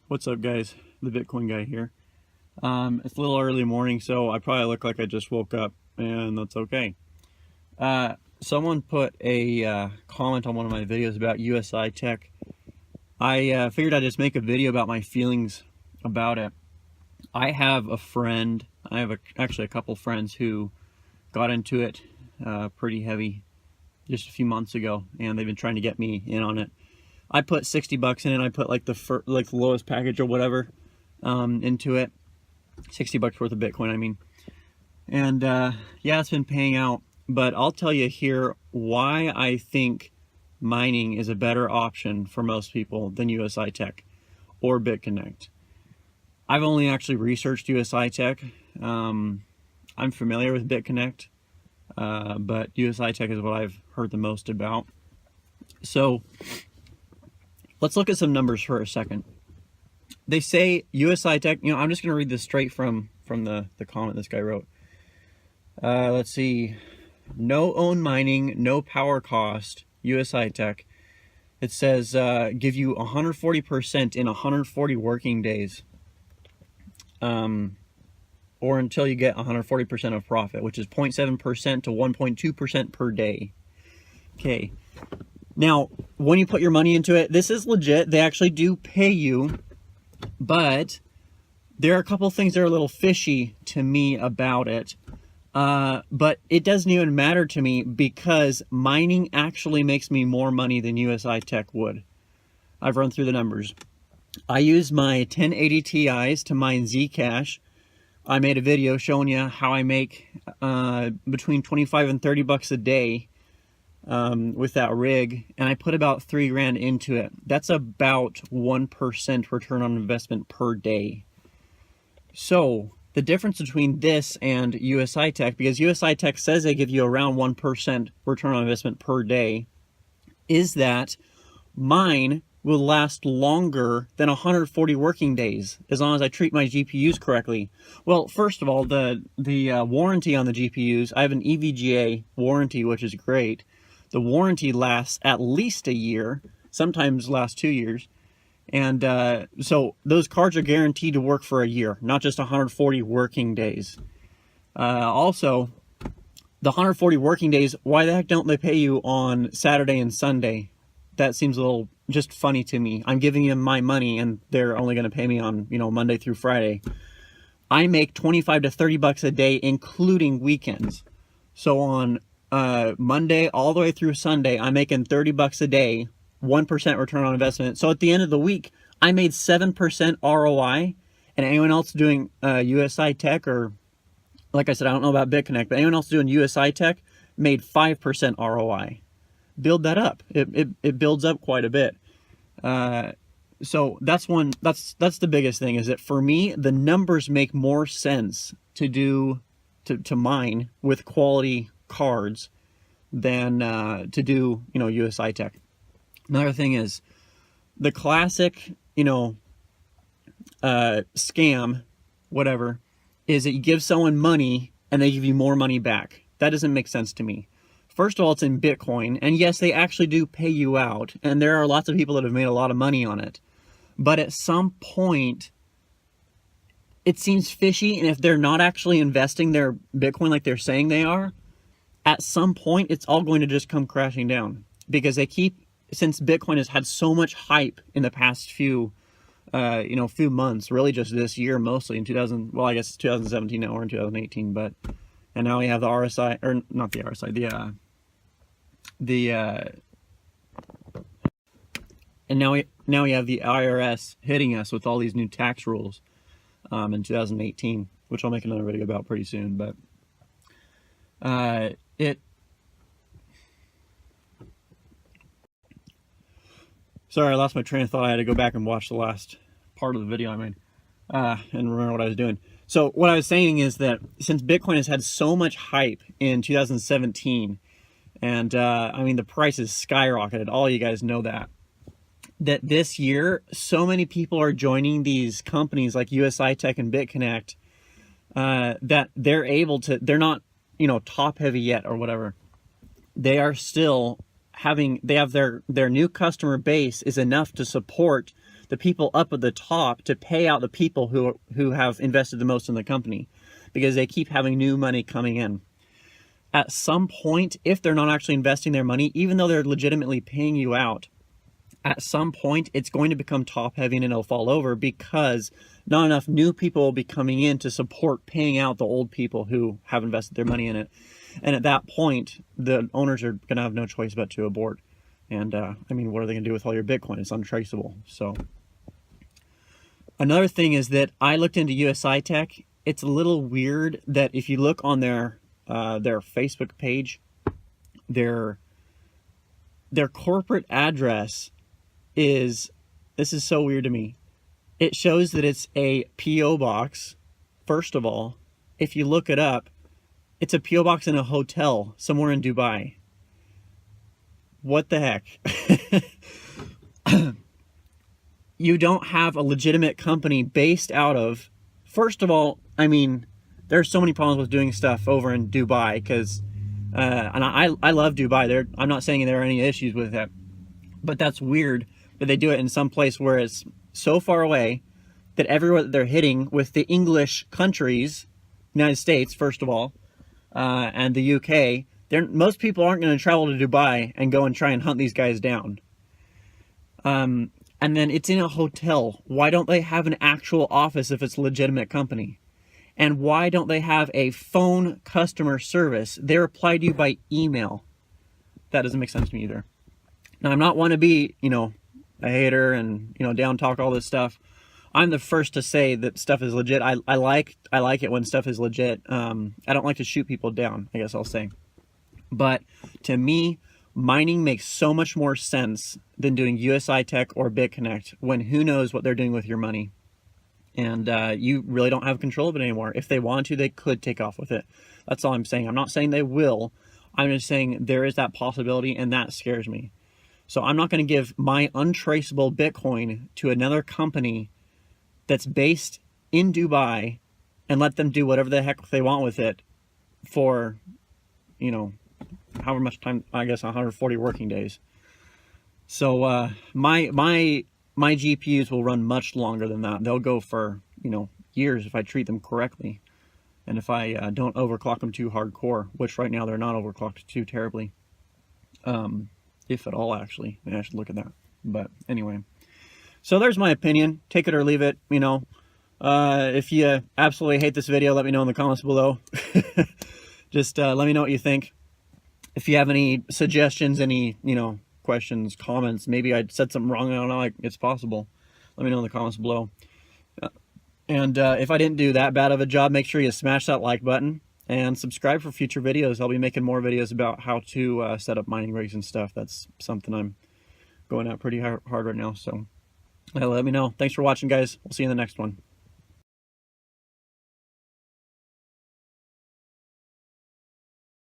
What's up, guys? The Bitcoin guy here. It's a little early morning, so I probably look like I just woke up, and that's okay. Someone put a comment on one of my videos about USI tech. I figured I'd just make a video about my feelings about it. I have a friend, actually a couple friends who got into it pretty heavy just a few months ago, and they've been trying to get me in on it. I put 60 bucks in it. I put like the lowest package or whatever into it. 60 bucks worth of Bitcoin, I mean. And yeah, it's been paying out. But I'll tell you here why I think mining is a better option for most people than USI Tech or Bitconnect. I've only actually researched USI Tech. I'm familiar with Bitconnect, but USI Tech is what I've heard the most about. So let's look at some numbers for a second. They say USI Tech, I'm just going to read this straight from the comment this guy wrote. Let's see. No own mining, no power cost, USI Tech. It says give you 140% in 140 working days. Or until you get 140% of profit, which is 0.7% to 1.2% per day. Okay. Now, when you put your money into it, this is legit. They actually do pay you, but there are a couple things that are a little fishy to me about it. But it doesn't even matter to me because mining actually makes me more money than USI Tech would. I've run through the numbers. I use my 1080 Ti's to mine Zcash. I made a video showing you how I make between 25 and 30 bucks a day with that rig, and I put about $3 grand into it. That's about 1% return on investment per day. So the difference between this and USI Tech, because USI Tech says they give you around 1% return on investment per day, is that mine will last longer than 140 working days as long as I treat my GPUs correctly. Well, first of all, the warranty on the GPUs, I have an EVGA warranty, which is great. The warranty lasts at least a year, sometimes lasts 2 years. And so those cards are guaranteed to work for a year, not just 140 working days. Also, the 140 working days, why the heck don't they pay you on Saturday and Sunday? That seems a little just funny to me. I'm giving them my money and they're only going to pay me on, Monday through Friday. I make 25 to 30 bucks a day, including weekends. So on Monday all the way through Sunday, I'm making 30 bucks a day, 1% return on investment. So at the end of the week, I made 7% ROI. And anyone else doing USI Tech, or like I said, I don't know about Bitconnect, but anyone else doing USI Tech made 5% ROI. Build that up. It builds up quite a bit. So that's the biggest thing, is that for me, the numbers make more sense to mine with quality cards than to do USI Tech. Another thing is the classic scam, whatever, is that you give someone money and they give you more money back. That doesn't make sense to me. First of all, it's in Bitcoin, and yes, they actually do pay you out, and there are lots of people that have made a lot of money on it. But at some point, it seems fishy, and if they're not actually investing their Bitcoin like they're saying they are, at some point, it's all going to just come crashing down. Because since Bitcoin has had so much hype in the past few months, really just this year mostly, in I guess it's 2017 now, we're in 2018, and now we have the RSI, or not the RSI, and now we have the IRS hitting us with all these new tax rules in 2018, which I'll make another video about pretty soon. But sorry, I lost my train of thought. I had to go back and watch the last part of the video I made and remember what I was doing. So what I was saying is that since Bitcoin has had so much hype in 2017, and the prices skyrocketed, all you guys know that this year, so many people are joining these companies like USI Tech and Bitconnect that they're not, top heavy yet or whatever. They are still they have their new customer base is enough to support the people up at the top to pay out the people who have invested the most in the company, because they keep having new money coming in. At some point, if they're not actually investing their money, even though they're legitimately paying you out, at some point it's going to become top heavy and it'll fall over, because not enough new people will be coming in to support paying out the old people who have invested their money in it. And at that point, the owners are going to have no choice but to abort. And I mean, what are they going to do with all your Bitcoin? It's untraceable. So another thing is that I looked into USI Tech. It's a little weird that if you look on their Facebook page, their corporate address is, this is so weird to me. It shows that it's a P.O. box. First of all, if you look it up, it's a P.O. box in a hotel somewhere in Dubai. What the heck? You don't have a legitimate company based out of, first of all, I mean, there's so many problems with doing stuff over in Dubai, because and I love Dubai. I'm not saying there are any issues with it, but that's weird that they do it in some place where it's so far away that everywhere that they're hitting with the English countries, United States, first of all, and the UK, most people aren't going to travel to Dubai and go and try and hunt these guys down. And then it's in a hotel. Why don't they have an actual office if it's a legitimate company? And why don't they have a phone customer service? They reply to you by email. That doesn't make sense to me either. Now, I'm not one to be, a hater and, down talk all this stuff. I'm the first to say that stuff is legit. I like it when stuff is legit. I don't like to shoot people down, I guess I'll say. But to me, mining makes so much more sense than doing USI Tech or Bitconnect, when who knows what they're doing with your money. And you really don't have control of it anymore. If they want to, they could take off with it. That's all I'm saying. I'm not saying they will. I'm just saying there is that possibility, and that scares me. So I'm not going to give my untraceable Bitcoin to another company that's based in Dubai and let them do whatever the heck they want with it for, however much time, I guess 140 working days. So my GPUs will run much longer than that. They'll go for, years if I treat them correctly. And if I don't overclock them too hardcore, which right now they're not overclocked too terribly. If at all, actually. Maybe I should look at that. But anyway. So there's my opinion. Take it or leave it, If you absolutely hate this video, let me know in the comments below. Just let me know what you think. If you have any suggestions, any, questions, comments, maybe I said something wrong, I don't know, it's possible. Let me know in the comments below. And if I didn't do that bad of a job, make sure you smash that like button and subscribe for future videos. I'll be making more videos about how to set up mining rigs and stuff. That's something I'm going at pretty hard right now. So let me know. Thanks for watching, guys. We'll see you in the next one.